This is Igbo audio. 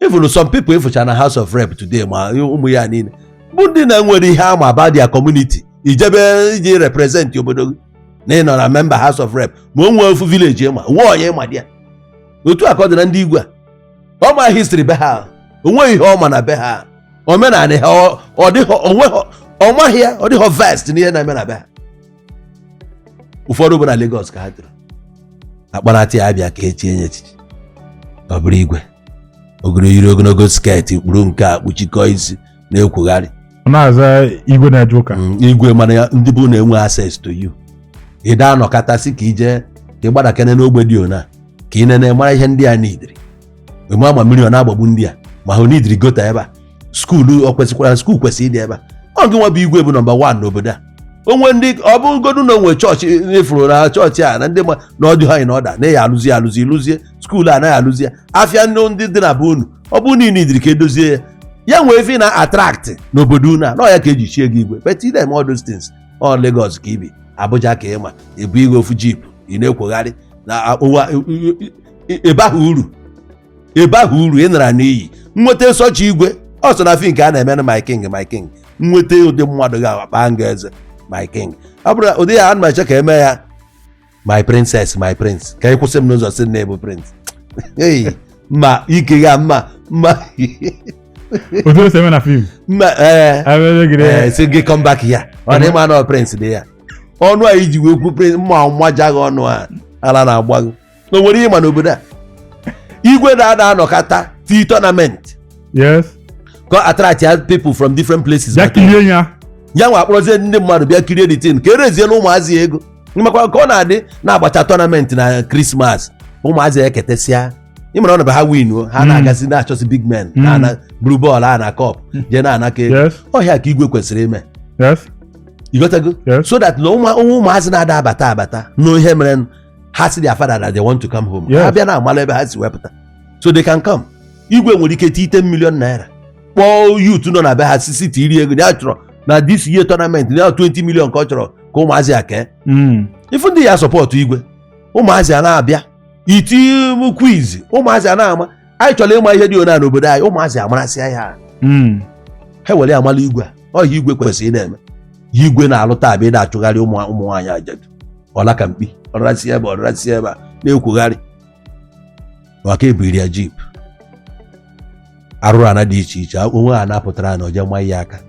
even some people efucha na House of Rep today ma ụmụ ya niile bụ ndị na-enwere ihe ama about their community ijebe iji represent obodo na ịnọ na member House of Rep ma o nwee ofu village ma nwe onye ma dị ya otu aka ọ dị na ndị Igwe a ọma history be ha onweghị ihe ọma na be ha omenala ha ọ dịghị ọmaghị ya ọ dịghị vest n'ihe na-eme na be ha ụfọdụ bụ na Lagos ka ha tụrụ akpanatị ya abịa ka echie nye echichi ọ bụrụ Igwe ogoro yiri ogologo sketi kpuru nke a kpuchikọ isi na-ekwugharị na-aza Igwe na-eje ụka Igwe mana ya ndị bụ na-enwe access to you ide anọkọtasị ka ije ka ịgbadakene n'ogbe dị ona ka ị nene mara ihe ndị a nidiri eme ama mmiri ọ na-agbagbu ndị a ma ha nidiri gota ebe a skuulu ọ kwesịkwara skuulu kwesịrị ịdị ebe a ọ gị nwa bụ Igwe bụ nọmba 1 n'obodo a onwe ndị ọ bụ godu na onwe chọọchị efuru na chọọchị a na ndị ma na ọdị ha na ọda na ya alụzie lụzie skuulu anaghị alụzie afịa ndị dị na be unu ọ bụ niile idiri ka edozie ya ya nwee ife na attract n'obodo unu a na ya ka eji chie gị Igwe but them all those things ọ Lagos ka ibi Abuja ka ịma ebu Igwe ofu jeep ị na-ekwogharị na ụwa ebe ahụ uru ị nara n'iyi nweta sochi Igwe ọ so na fi nke a na-eme na my king nweta ụdị mmadụ ga-akpa nga eze my king ọ bụrụ ụdị ya ana m eche ka eme ya my princess my prince ka ị kwụsị m n'ụzọ si na ebu prince ma ike ya mma otu o si eme na film si gị come back ya ọ na ịma na prince dị ya ọnụ a iji wee kwu prince mma mmaja gị ọnụ a ala na-agba gị o nwere ịma n'obodo a Igwe na-ada anọkata tii tournament yes ka attract people from different places ya kirie ya nwa akpọrọzie ndị mmadụ bịa kirie the team ka erezie na ụmụazị ego makwa ka ọ na-adị na-agbacha tournament na Christmas ụmụazị eketesịa ịmara ọ na ha win ha na-agazi na-achọsi big men na blue ball a na cup jee na-anaka ego ọhịa ka Igwe kwesịrị ime igotago so that na ụmụazị na-ada abata n'ihe mere ha si their father that they want to come home ha bịa na amala ebe ha si wepụta so they can come Igwe nwere ike $10 million kpọọ youth nọ na be ha sisi tiri ego ya chọrọ na this year tournament na $20 million ka ọ chọrọ ka ụmụazị a kee ifu ndị ya sọpọtụ Igwe ụmụazị a na-abịa iti quiz ụmụazị a na-ama anyị chọrọ ịma ihe dị ona n'obodo anyị ụmụazị amarasịa ya ha were amala Igwe ọhịa Igwe kwesịrị na-eme Igwe na-alụta abịa na-achụgharị ụmụ nwaanyị ajadu ọla ka mkpi ọrasị ebe a na-ekwugharị maka ebiri ya jeep arụrụ ana dị iche iche onwe ha napụtara na oje nwa ya aka